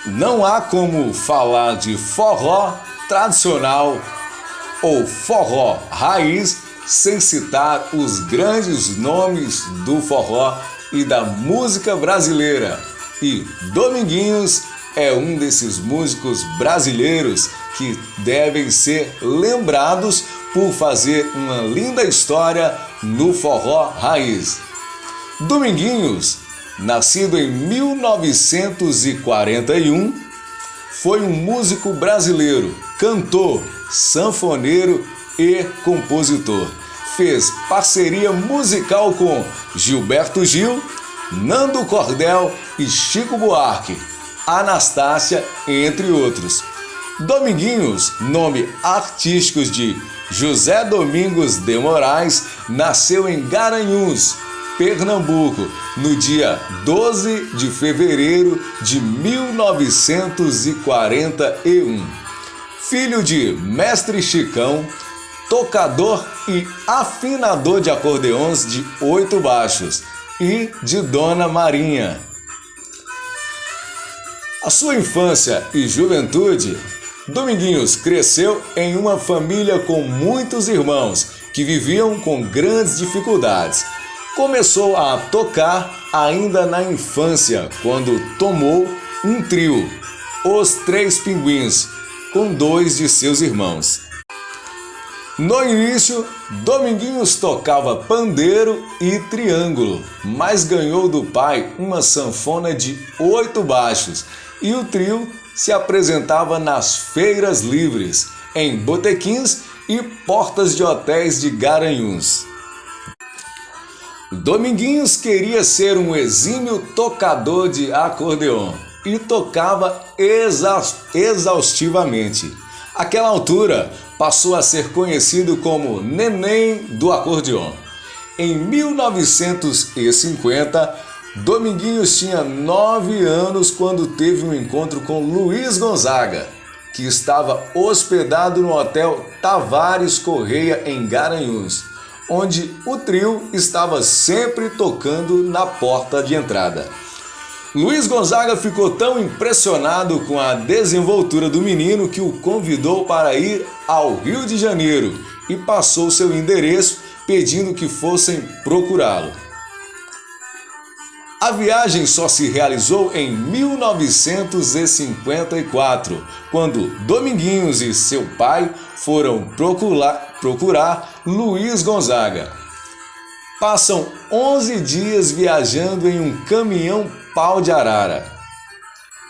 Não há como falar de forró tradicional ou forró raiz sem citar os grandes nomes do forró e da música brasileira. E Dominguinhos é um desses músicos brasileiros que devem ser lembrados por fazer uma linda história no forró raiz. Dominguinhos, nascido em 1941, foi um músico brasileiro, cantor, sanfoneiro e compositor. Fez parceria musical com Gilberto Gil, Nando Cordel e Chico Buarque, Anastácia, entre outros. Dominguinhos, nome artístico de José Domingos de Moraes, nasceu em Garanhuns, Pernambuco, no dia 12 de fevereiro de 1941. Filho de Mestre Chicão, tocador e afinador de acordeões de 8 baixos, e de Dona Marinha. A sua infância e juventude, Dominguinhos cresceu em uma família com muitos irmãos que viviam com grandes dificuldades. Começou a tocar ainda na infância, quando tomou um trio, Os Três Pinguins, com 2 de seus irmãos. No início, Dominguinhos tocava pandeiro e triângulo, mas ganhou do pai uma sanfona de 8 baixos e o trio se apresentava nas feiras livres, em botequins e portas de hotéis de Garanhuns. Dominguinhos queria ser um exímio tocador de acordeon e tocava exaustivamente. Àquela altura, passou a ser conhecido como Neném do Acordeon. Em 1950, Dominguinhos tinha 9 anos quando teve um encontro com Luiz Gonzaga, que estava hospedado no Hotel Tavares Correia em Garanhuns, onde o trio estava sempre tocando na porta de entrada. Luiz Gonzaga ficou tão impressionado com a desenvoltura do menino que o convidou para ir ao Rio de Janeiro e passou seu endereço pedindo que fossem procurá-lo. A viagem só se realizou em 1954, quando Dominguinhos e seu pai foram procurar Luiz Gonzaga. Passam 11 dias viajando em um caminhão pau de arara.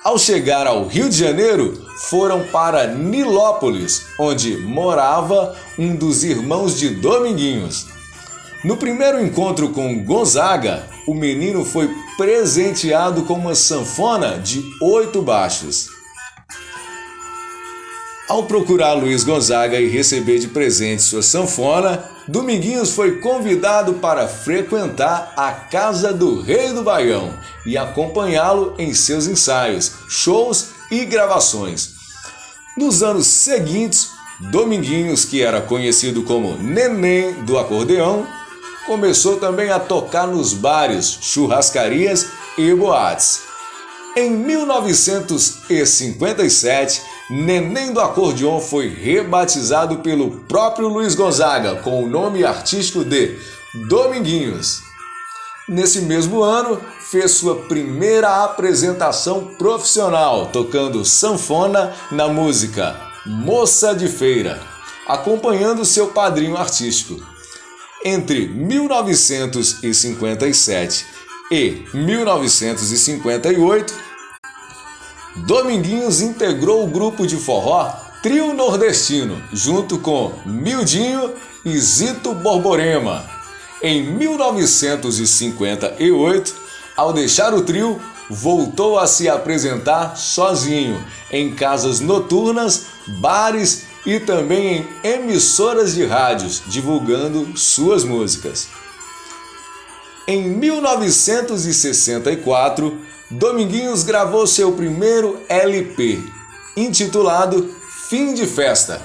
Ao chegar ao Rio de Janeiro, foram para Nilópolis, onde morava um dos irmãos de Dominguinhos. No primeiro encontro com Gonzaga, o menino foi presenteado com uma sanfona de 8 baixos. Ao procurar Luiz Gonzaga e receber de presente sua sanfona, Dominguinhos foi convidado para frequentar a casa do Rei do Baião e acompanhá-lo em seus ensaios, shows e gravações. Nos anos seguintes, Dominguinhos, que era conhecido como Neném do Acordeão, começou também a tocar nos bares, churrascarias e boates. Em 1957, Neném do Acordeon foi rebatizado pelo próprio Luiz Gonzaga com o nome artístico de Dominguinhos. Nesse mesmo ano, fez sua primeira apresentação profissional, tocando sanfona na música Moça de Feira, acompanhando seu padrinho artístico. Entre 1957 e 1958, Dominguinhos integrou o grupo de forró Trio Nordestino, junto com Mildinho e Zito Borborema. Em 1958, ao deixar o trio, voltou a se apresentar sozinho em casas noturnas, bares e também em emissoras de rádios, divulgando suas músicas. Em 1964, Dominguinhos gravou seu primeiro LP, intitulado Fim de Festa.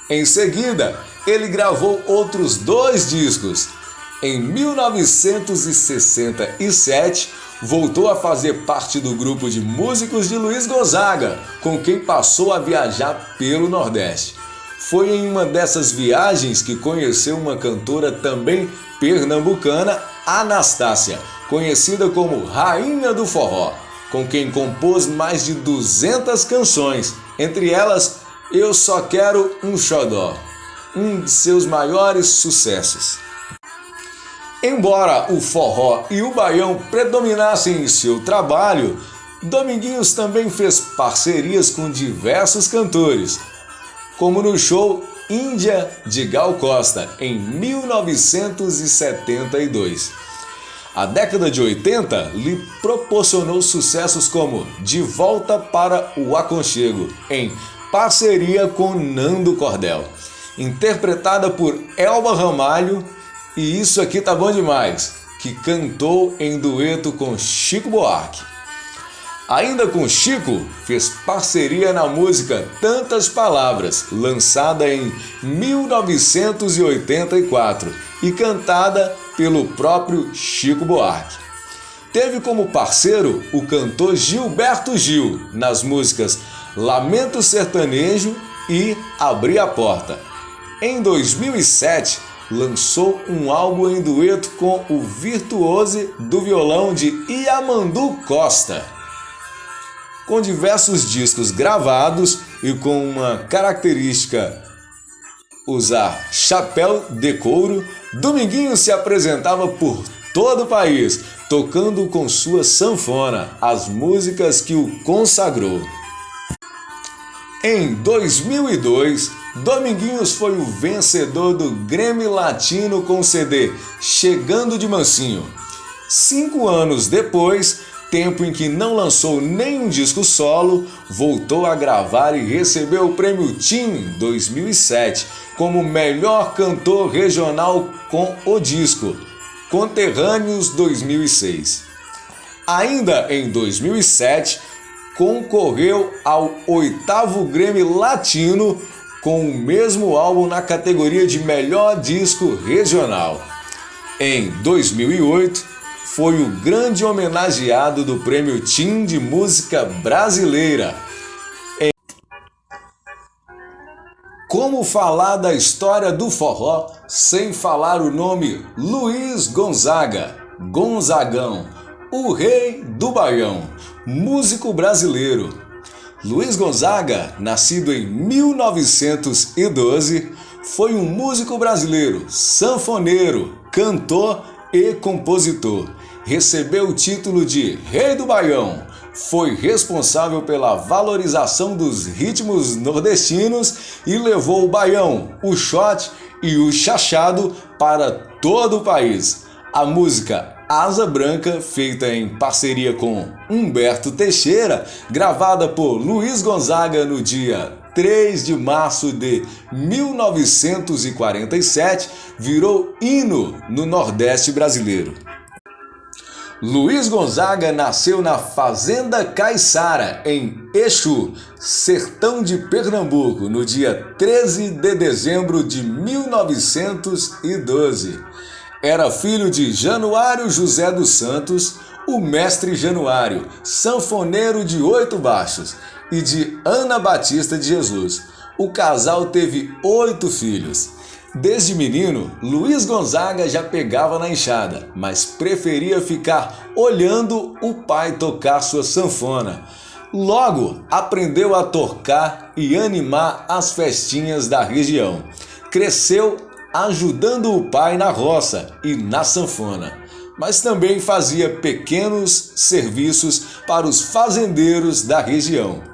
Em seguida, ele gravou outros 2 discos. Em 1967, voltou a fazer parte do grupo de músicos de Luiz Gonzaga, com quem passou a viajar pelo Nordeste. Foi em uma dessas viagens que conheceu uma cantora também pernambucana, Anastácia, conhecida como Rainha do Forró, com quem compôs mais de 200 canções, entre elas Eu Só Quero um Xodó, um de seus maiores sucessos. Embora o forró e o baião predominassem em seu trabalho, Dominguinhos também fez parcerias com diversos cantores, como no show Índia de Gal Costa, em 1972. A década de 80 lhe proporcionou sucessos como De Volta para o Aconchego, em parceria com Nando Cordel, interpretada por Elba Ramalho, e Isso Aqui Tá Bom Demais, que cantou em dueto com Chico Buarque. Ainda com Chico, fez parceria na música Tantas Palavras, lançada em 1984 e cantada pelo próprio Chico Buarque. Teve como parceiro o cantor Gilberto Gil nas músicas Lamento Sertanejo e Abri a Porta. Em 2007, lançou um álbum em dueto com o virtuose do violão de Yamandu Costa. Com diversos discos gravados e com uma característica usar chapéu de couro, Dominguinhos se apresentava por todo o país, tocando com sua sanfona as músicas que o consagrou. Em 2002, Dominguinhos foi o vencedor do Grammy Latino com o CD Chegando de Mansinho. 5 anos depois, tempo em que não lançou nenhum disco solo, voltou a gravar e recebeu o Prêmio TIM 2007 como melhor cantor regional com o disco Conterrâneos 2006. Ainda em 2007, concorreu ao 8º Grammy Latino com o mesmo álbum na categoria de melhor disco regional. Em 2008, foi o grande homenageado do Prêmio TIM de Música Brasileira. Como falar da história do forró sem falar o nome Luiz Gonzaga, Gonzagão, o rei do baião, músico brasileiro. Luiz Gonzaga, nascido em 1912, foi um músico brasileiro, sanfoneiro, cantor e compositor. Recebeu o título de Rei do Baião. Foi responsável pela valorização dos ritmos nordestinos e levou o baião, o shot e o chachado para todo o país. A música Asa Branca, feita em parceria com Humberto Teixeira, gravada por Luiz Gonzaga no dia 3 de março de 1947, virou hino no Nordeste brasileiro. Luiz Gonzaga nasceu na Fazenda Caiçara, em Exu, sertão de Pernambuco, no dia 13 de dezembro de 1912. Era filho de Januário José dos Santos, o mestre Januário, sanfoneiro de 8 baixos, e de Ana Batista de Jesus. O casal teve 8 filhos. Desde menino, Luiz Gonzaga já pegava na enxada, mas preferia ficar olhando o pai tocar sua sanfona. Logo, aprendeu a tocar e animar as festinhas da região. Cresceu ajudando o pai na roça e na sanfona, mas também fazia pequenos serviços para os fazendeiros da região.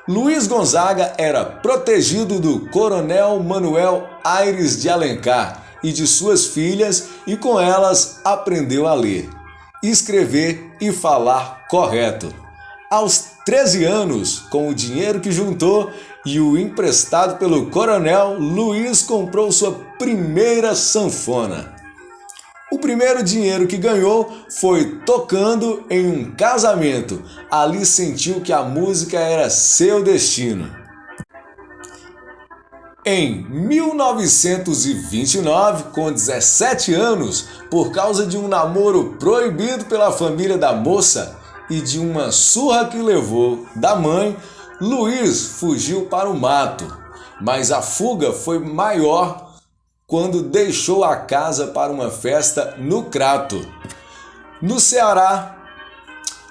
Luiz Gonzaga era protegido do Coronel Manuel Aires de Alencar e de suas filhas, e com elas aprendeu a ler, escrever e falar correto. Aos 13 anos, com o dinheiro que juntou e o emprestado pelo coronel, Luiz comprou sua primeira sanfona. O primeiro dinheiro que ganhou foi tocando em um casamento. Ali sentiu que a música era seu destino. Em 1929, com 17 anos, por causa de um namoro proibido pela família da moça e de uma surra que levou da mãe, Luiz fugiu para o mato, mas a fuga foi maior quando deixou a casa para uma festa no Crato. No Ceará,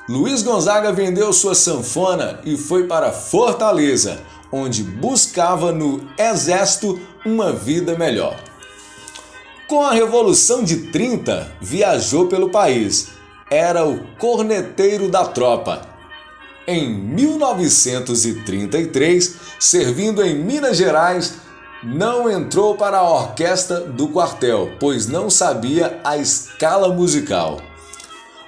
Luiz Gonzaga vendeu sua sanfona e foi para Fortaleza, onde buscava no exército uma vida melhor. Com a Revolução de 30, viajou pelo país. Era o corneteiro da tropa. Em 1933, servindo em Minas Gerais, não entrou para a orquestra do quartel, pois não sabia a escala musical.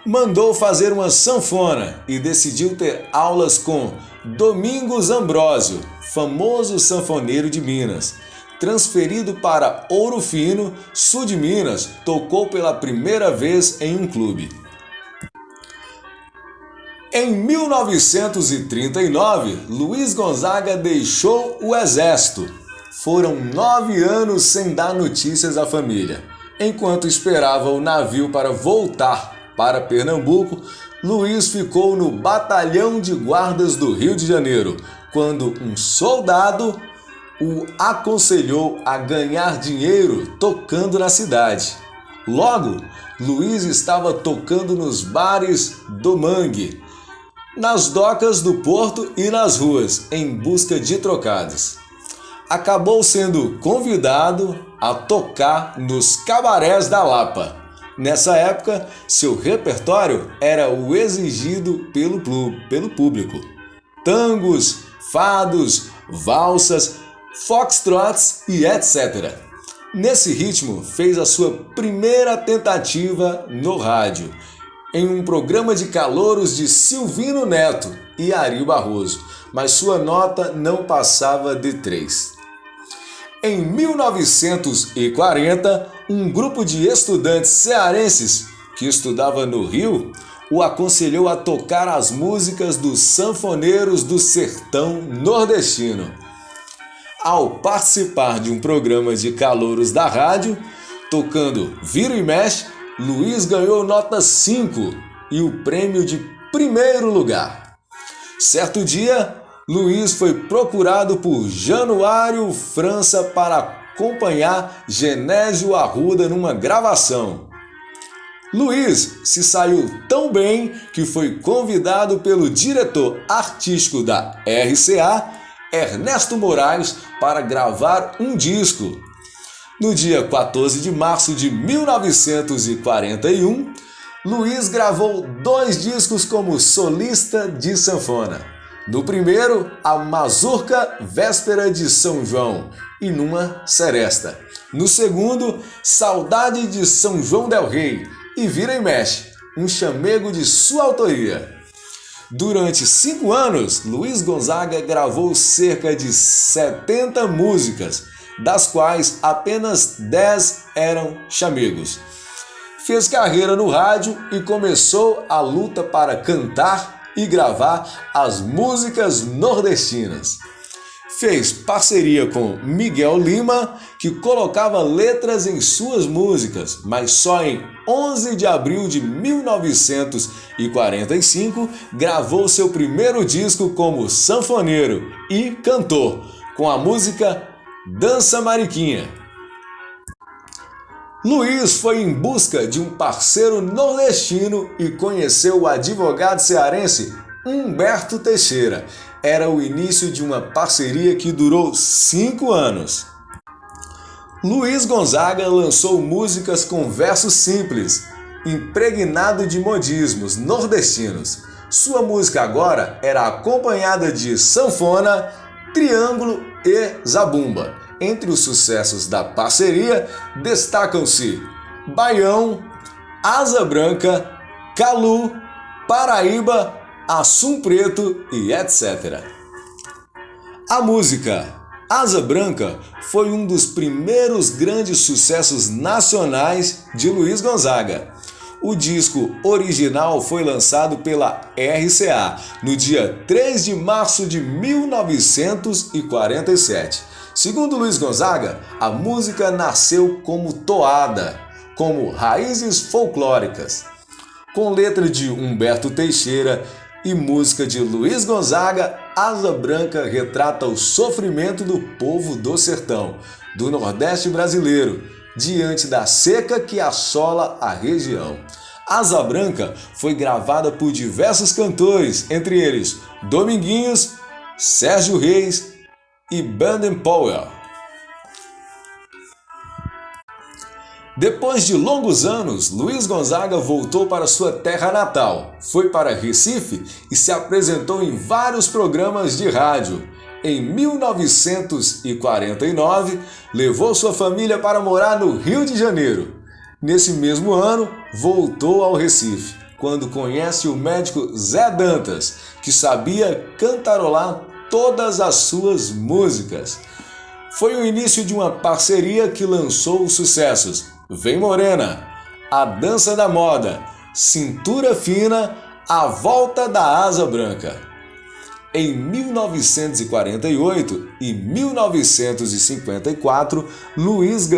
Mandou fazer uma sanfona e decidiu ter aulas com Domingos Ambrósio, famoso sanfoneiro de Minas. Transferido para Ouro Fino, sul de Minas, tocou pela primeira vez em um clube. Em 1939, Luiz Gonzaga deixou o exército. Foram 9 anos sem dar notícias à família. Enquanto esperava o navio para voltar para Pernambuco, Luiz ficou no Batalhão de Guardas do Rio de Janeiro, quando um soldado o aconselhou a ganhar dinheiro tocando na cidade. Logo, Luiz estava tocando nos bares do Mangue, nas docas do porto e nas ruas, em busca de trocados. Acabou sendo convidado a tocar nos cabarés da Lapa. Nessa época, seu repertório era o exigido pelo público. Tangos, fados, valsas, foxtrots e etc. Nesse ritmo, fez a sua primeira tentativa no rádio, em um programa de calouros de Silvino Neto e Ari Barroso, mas sua nota não passava de 3. Em 1940, um grupo de estudantes cearenses que estudava no Rio o aconselhou a tocar as músicas dos sanfoneiros do sertão nordestino. Ao participar de um programa de calouros da rádio, tocando Vira e Mexe, Luiz ganhou nota 5 e o prêmio de primeiro lugar. Certo dia, Luiz foi procurado por Januário França para acompanhar Genésio Arruda numa gravação. Luiz se saiu tão bem que foi convidado pelo diretor artístico da RCA, Ernesto Moraes, para gravar um disco. No dia 14 de março de 1941, Luiz gravou 2 discos como solista de sanfona. No primeiro, a Mazurca Véspera de São João e numa seresta. No segundo, Saudade de São João del Rei e Vira e Mexe, um chamego de sua autoria. Durante 5 anos, Luiz Gonzaga gravou cerca de 70 músicas, das quais apenas 10 eram chamegos. Fez carreira no rádio e começou a luta para cantar e gravar as músicas nordestinas. Fez parceria com Miguel Lima, que colocava letras em suas músicas, mas só em 11 de abril de 1945 gravou seu primeiro disco como sanfoneiro e cantor, com a música Dança Mariquinha. Luiz foi em busca de um parceiro nordestino e conheceu o advogado cearense Humberto Teixeira. Era o início de uma parceria que durou 5 anos. Luiz Gonzaga lançou músicas com versos simples, impregnado de modismos nordestinos. Sua música agora era acompanhada de sanfona, triângulo e zabumba. Entre os sucessos da parceria destacam-se Baião, Asa Branca, Calu, Paraíba, Assum Preto e etc. A música Asa Branca foi um dos primeiros grandes sucessos nacionais de Luiz Gonzaga. O disco original foi lançado pela RCA no dia 3 de março de 1947. Segundo Luiz Gonzaga, a música nasceu como toada, como raízes folclóricas. Com letra de Humberto Teixeira e música de Luiz Gonzaga, Asa Branca retrata o sofrimento do povo do sertão, do Nordeste brasileiro, diante da seca que assola a região. Asa Branca foi gravada por diversos cantores, entre eles Dominguinhos, Sérgio Reis e Baden Powell. Depois de longos anos, Luiz Gonzaga voltou para sua terra natal, foi para Recife e se apresentou em vários programas de rádio. Em 1949, levou sua família para morar no Rio de Janeiro. Nesse mesmo ano, voltou ao Recife, quando conhece o médico Zé Dantas, que sabia cantarolar todas as suas músicas. Foi o início de uma parceria que lançou os sucessos Vem Morena, A Dança da Moda, Cintura Fina, A Volta da Asa Branca. Em 1948 e 1954, Luiz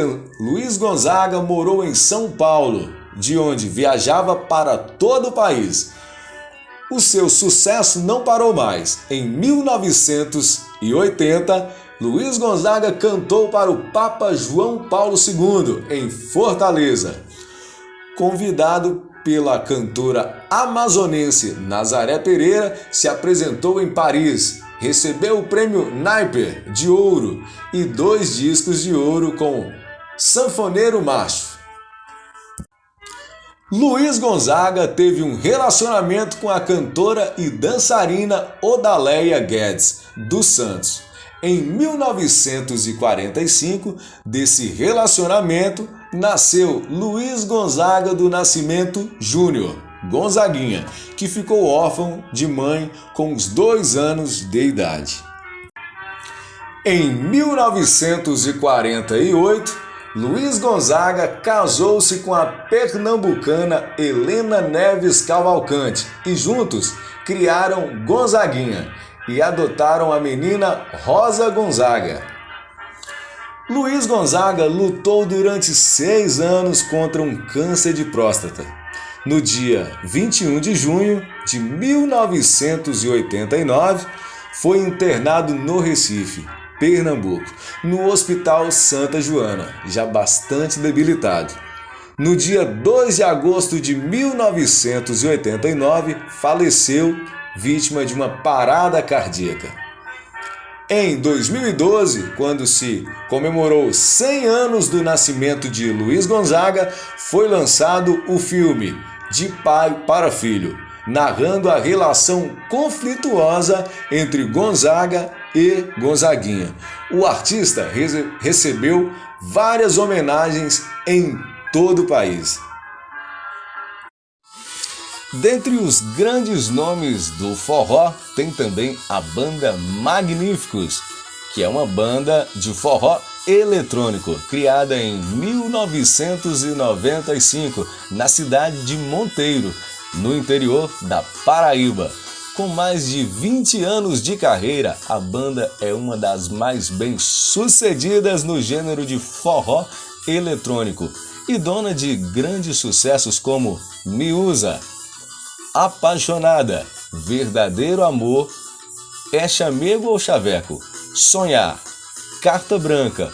Gonzaga morou em São Paulo, de onde viajava para todo o país. O seu sucesso não parou mais. Em 1980, Luiz Gonzaga cantou para o Papa João Paulo II, em Fortaleza. Convidado pela cantora amazonense Nazaré Pereira, se apresentou em Paris, recebeu o prêmio Naiper de ouro e 2 discos de ouro com Sanfoneiro Macho. Luiz Gonzaga teve um relacionamento com a cantora e dançarina Odaléia Guedes dos Santos. Em 1945, desse relacionamento, nasceu Luiz Gonzaga do Nascimento Júnior, Gonzaguinha, que ficou órfão de mãe com uns 2 anos de idade. Em 1948, Luiz Gonzaga casou-se com a pernambucana Helena Neves Cavalcante e juntos criaram Gonzaguinha e adotaram a menina Rosa Gonzaga. Luiz Gonzaga lutou durante 6 anos contra um câncer de próstata. No dia 21 de junho de 1989, foi internado no Recife, Pernambuco, no Hospital Santa Joana, já bastante debilitado. No dia 2 de agosto de 1989, faleceu vítima de uma parada cardíaca. Em 2012, quando se comemorou 100 anos do nascimento de Luiz Gonzaga, foi lançado o filme De Pai para Filho, narrando a relação conflituosa entre Gonzaga e Gonzaguinha. O artista recebeu várias homenagens em todo o país. Dentre os grandes nomes do forró, tem também a banda Magníficos, que é uma banda de forró eletrônico, criada em 1995, na cidade de Monteiro, no interior da Paraíba. Com mais de 20 anos de carreira, a banda é uma das mais bem-sucedidas no gênero de forró eletrônico e dona de grandes sucessos como Me Usa, Apaixonada, Verdadeiro Amor, É Chamego ou Chaveco, Sonhar, Carta Branca,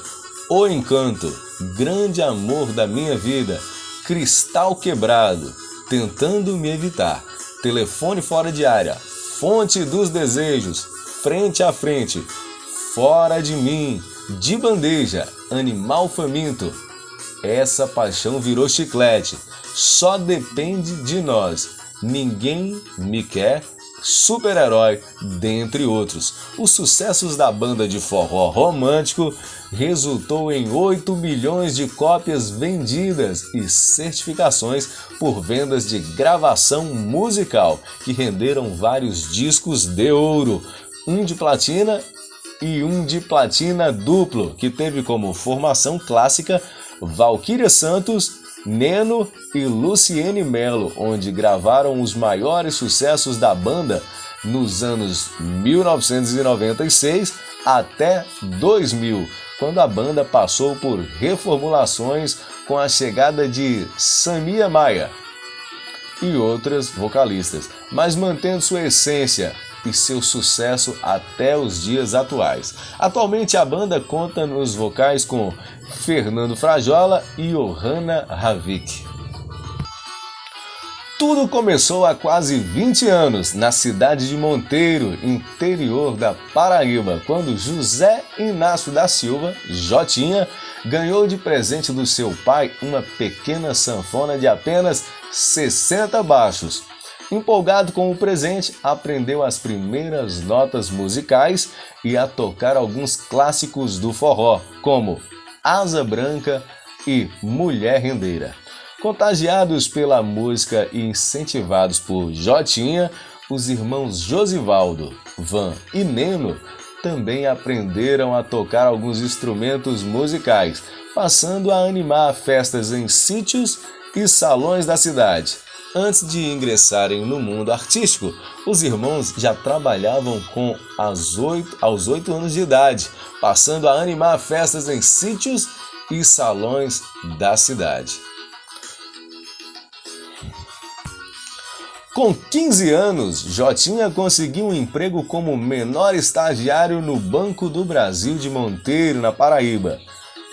O Encanto, Grande Amor da Minha Vida, Cristal Quebrado, Tentando Me Evitar, Telefone Fora de Área, Fonte dos Desejos, Frente a Frente, Fora de Mim, De Bandeja, Animal Faminto, Essa Paixão Virou Chiclete, Só Depende de Nós, Ninguém Me Quer, Super-Herói, dentre outros. Os sucessos da banda de forró romântico resultou em 8 milhões de cópias vendidas e certificações por vendas de gravação musical, que renderam vários discos de ouro, um de platina e um de platina duplo, que teve como formação clássica Valquíria Santos, Neno e Luciene Melo, onde gravaram os maiores sucessos da banda nos anos 1996 até 2000, quando a banda passou por reformulações com a chegada de Samia Maia e outras vocalistas, mas mantendo sua essência e seu sucesso até os dias atuais. Atualmente a banda conta nos vocais com Fernando Frajola e Ohana Ravik. Tudo começou há quase 20 anos, na cidade de Monteiro, interior da Paraíba, quando José Inácio da Silva, Jotinha, ganhou de presente do seu pai uma pequena sanfona de apenas 60 baixos. Empolgado com o presente, aprendeu as primeiras notas musicais e a tocar alguns clássicos do forró, como Asa Branca e Mulher Rendeira. Contagiados pela música e incentivados por Jotinha, os irmãos Josivaldo, Van e Neno também aprenderam a tocar alguns instrumentos musicais, passando a animar festas em sítios e salões da cidade. Antes de ingressarem no mundo artístico, os irmãos já trabalhavam aos 8 anos de idade, passando a animar festas em sítios e salões da cidade. Com 15 anos, Jotinha conseguiu um emprego como menor estagiário no Banco do Brasil de Monteiro, na Paraíba.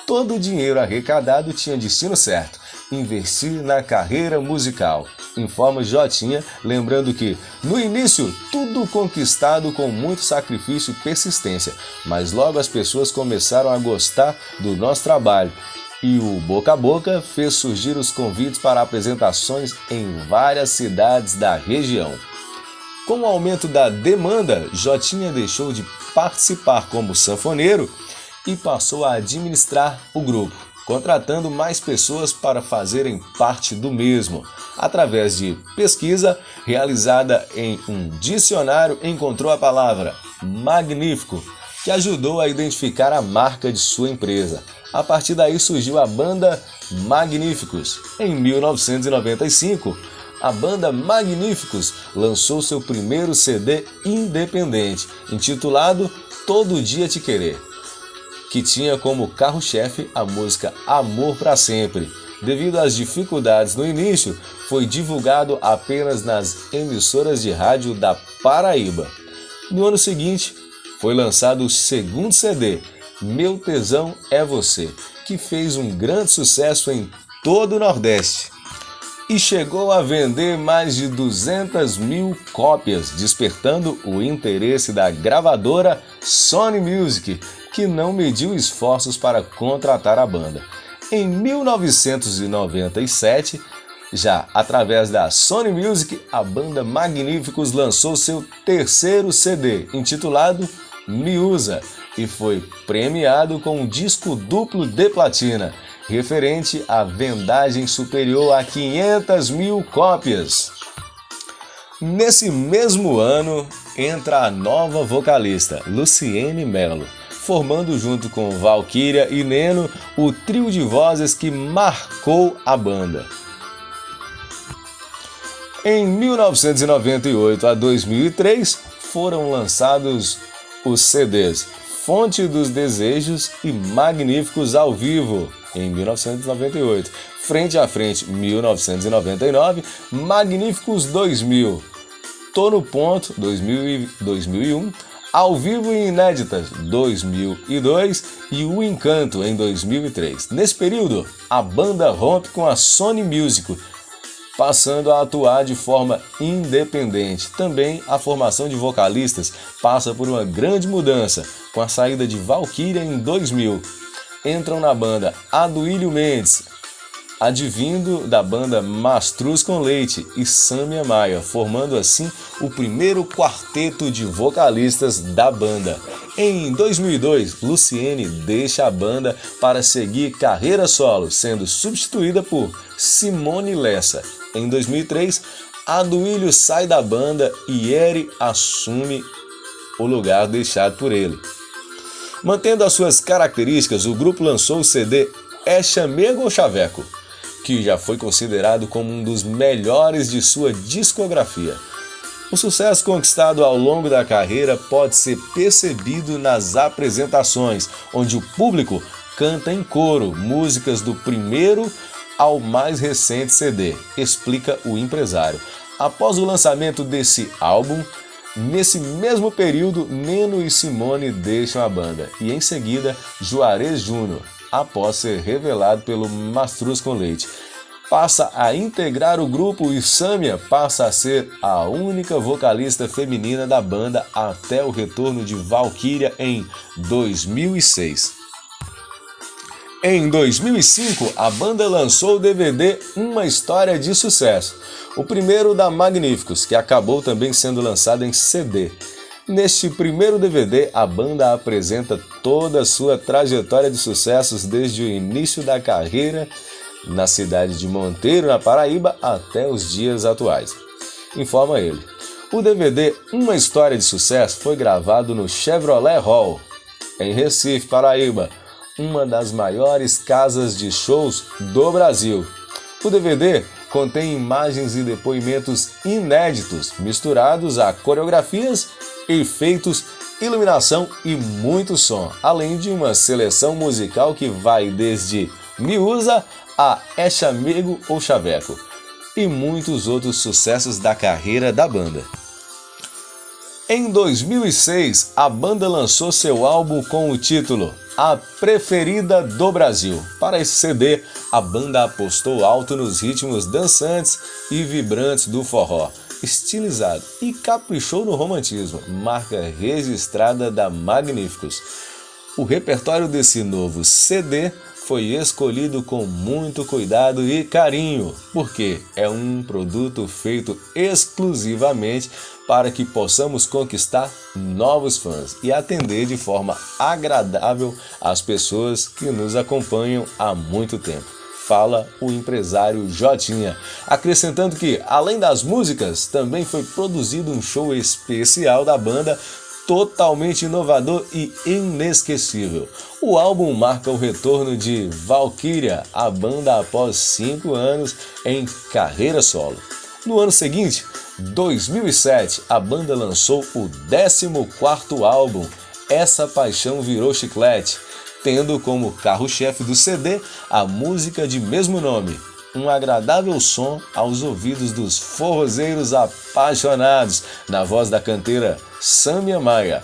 Todo o dinheiro arrecadado tinha destino certo: investir na carreira musical, informa Jotinha, lembrando que, no início, tudo conquistado com muito sacrifício e persistência, mas logo as pessoas começaram a gostar do nosso trabalho. E o boca a boca fez surgir os convites para apresentações em várias cidades da região. Com o aumento da demanda, Jotinha deixou de participar como sanfoneiro e passou a administrar o grupo, contratando mais pessoas para fazerem parte do mesmo. Através de pesquisa realizada em um dicionário, encontrou a palavra magnífico, que ajudou a identificar a marca de sua empresa. A partir daí surgiu a banda Magníficos. Em 1995, a banda Magníficos lançou seu primeiro CD independente, intitulado Todo Dia Te Querer, que tinha como carro-chefe a música Amor Pra Sempre. Devido às dificuldades no início, foi divulgado apenas nas emissoras de rádio da Paraíba. No ano seguinte, foi lançado o segundo CD, Meu Tesão é Você, que fez um grande sucesso em todo o Nordeste e chegou a vender mais de 200 mil cópias, despertando o interesse da gravadora Sony Music, que não mediu esforços para contratar a banda. Em 1997, já através da Sony Music, a banda Magníficos lançou seu terceiro CD, intitulado Me Usa, e foi premiado com um disco duplo de platina, referente à vendagem superior a 500 mil cópias. Nesse mesmo ano, entra a nova vocalista, Luciene Melo, formando junto com Valquíria e Neno o trio de vozes que marcou a banda. Em 1998 a 2003 foram lançados os CDs Fonte dos Desejos e Magníficos ao Vivo, em 1998. Frente a Frente, 1999, Magníficos 2000, Tô no Ponto, 2001, Ao Vivo e Inéditas, 2002 e O Encanto, em 2003. Nesse período, a banda rompe com a Sony Music, passando a atuar de forma independente. Também a formação de vocalistas passa por uma grande mudança, com a saída de Valquíria em 2000. Entram na banda Aduílio Mendes, advindo da banda Mastruz com Leite, e Samia Maia, formando assim o primeiro quarteto de vocalistas da banda. Em 2002, Luciene deixa a banda para seguir carreira solo, sendo substituída por Simone Lessa. Em 2003, Aduílio sai da banda e Eri assume o lugar deixado por ele. Mantendo as suas características, o grupo lançou o CD É Chamego ou Chaveco, que já foi considerado como um dos melhores de sua discografia. O sucesso conquistado ao longo da carreira pode ser percebido nas apresentações, onde o público canta em coro músicas do primeiro ao mais recente CD, explica o empresário. Após o lançamento desse álbum, nesse mesmo período, Neno e Simone deixam a banda e em seguida Juarez Júnior, após ser revelado pelo Mastruz com Leite, passa a integrar o grupo e Sâmia passa a ser a única vocalista feminina da banda até o retorno de Valquíria em 2006. Em 2005, a banda lançou o DVD Uma História de Sucesso, o primeiro da Magníficos, que acabou também sendo lançado em CD. Neste primeiro DVD, a banda apresenta toda a sua trajetória de sucessos desde o início da carreira na cidade de Monteiro, na Paraíba, até os dias atuais. Informa ele. O DVD Uma História de Sucesso foi gravado no Chevrolet Hall, em Recife, Paraíba, uma das maiores casas de shows do Brasil. O DVD contém imagens e depoimentos inéditos, misturados a coreografias, efeitos, iluminação e muito som, além de uma seleção musical que vai desde Miúza a É Chamego ou Chaveco, e muitos outros sucessos da carreira da banda. Em 2006, a banda lançou seu álbum com o título A Preferida do Brasil. Para esse CD, a banda apostou alto nos ritmos dançantes e vibrantes do forró, estilizado, e caprichou no romantismo, marca registrada da Magníficos. O repertório desse novo CD foi escolhido com muito cuidado e carinho, porque é um produto feito exclusivamente para que possamos conquistar novos fãs e atender de forma agradável as pessoas que nos acompanham há muito tempo. Fala o empresário Jotinha, acrescentando que, além das músicas, também foi produzido um show especial da banda totalmente inovador e inesquecível. O álbum marca o retorno de Valquíria, a banda após 5 anos em carreira solo. No ano seguinte, 2007, a banda lançou o 14º álbum, Essa Paixão Virou Chiclete, tendo como carro-chefe do CD a música de mesmo nome, um agradável som aos ouvidos dos forrozeiros apaixonados, na voz da canteira Sâmia Maia.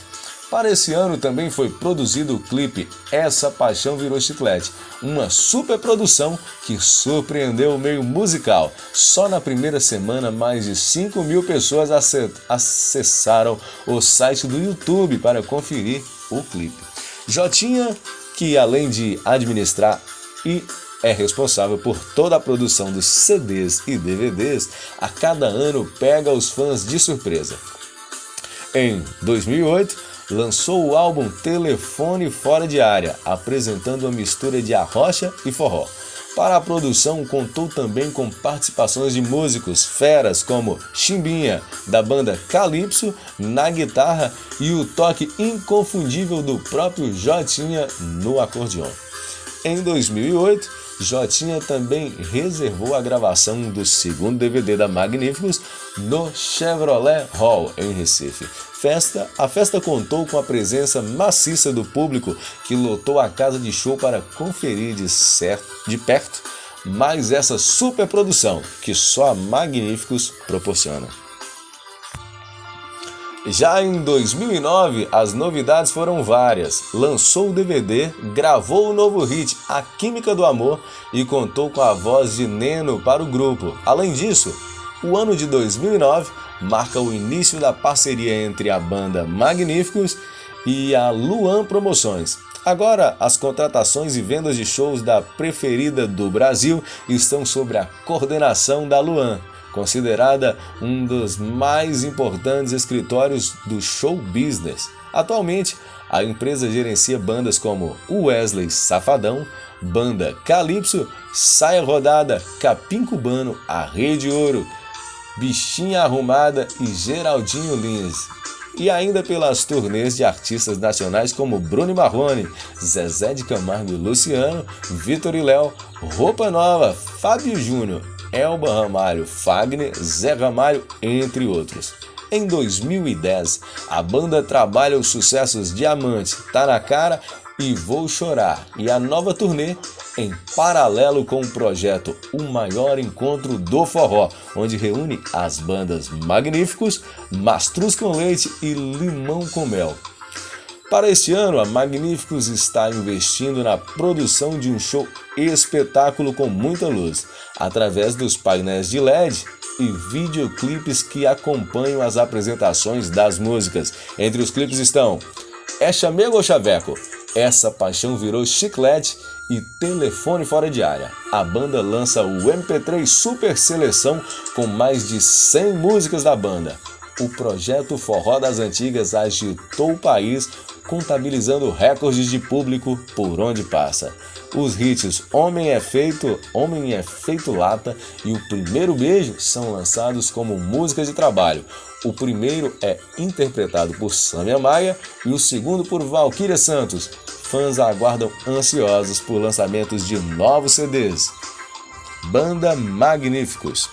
Para esse ano também foi produzido o clipe Essa Paixão Virou Chiclete, uma superprodução que surpreendeu o meio musical. Só na primeira semana, mais de 5.000 pessoas acessaram o site do YouTube para conferir o clipe. Jotinha, que além de administrar e é responsável por toda a produção dos CDs e DVDs, a cada ano pega os fãs de surpresa. Em 2008, lançou o álbum Telefone Fora de Área, apresentando uma mistura de arrocha e forró. Para a produção, contou também com participações de músicos feras como Chimbinha, da banda Calypso, na guitarra e o toque inconfundível do próprio Jotinha no acordeon. Em 2008, Jotinha também reservou a gravação do segundo DVD da Magníficos no Chevrolet Hall, em Recife. A festa contou com a presença maciça do público que lotou a casa de show para conferir de perto mais essa superprodução que só a Magníficos proporciona. Já em 2009, as novidades foram várias. Lançou o DVD, gravou o novo hit A Química do Amor e contou com a voz de Neno para o grupo. Além disso, o ano de 2009 marca o início da parceria entre a banda Magníficos e a Luan Promoções. Agora, as contratações e vendas de shows da Preferida do Brasil estão sob a coordenação da Luan, considerada um dos mais importantes escritórios do show business. Atualmente, a empresa gerencia bandas como Wesley Safadão, Banda Calypso, Saia Rodada, Capim Cubano, A Rede Ouro, Bichinha Arrumada e Geraldinho Lins. E ainda pelas turnês de artistas nacionais como Bruno Marrone, Zezé de Camargo e Luciano, Vitor e Léo, Roupa Nova, Fábio Júnior, Elba Ramalho, Fagner, Zé Ramalho, entre outros. Em 2010, a banda trabalha os sucessos Diamante, Tá na Cara e Vou Chorar, e a nova turnê em paralelo com o projeto O Maior Encontro do Forró, onde reúne as bandas Magníficos, Mastruz com Leite e Limão com Mel. Para este ano, a Magníficos está investindo na produção de um show espetáculo com muita luz, através dos painéis de LED e videoclipes que acompanham as apresentações das músicas. Entre os clipes estão É Chamego ou Chaveco? Essa Paixão Virou Chiclete e Telefone Fora de Área. A banda lança o MP3 Super Seleção com mais de 100 músicas da banda. O projeto Forró das Antigas agitou o país, contabilizando recordes de público por onde passa. Os hits Homem é Feito Lata e O Primeiro Beijo são lançados como músicas de trabalho. O primeiro é interpretado por Sâmia Maia e o segundo por Valquíria Santos. Fãs aguardam ansiosos por lançamentos de novos CDs. Banda Magníficos.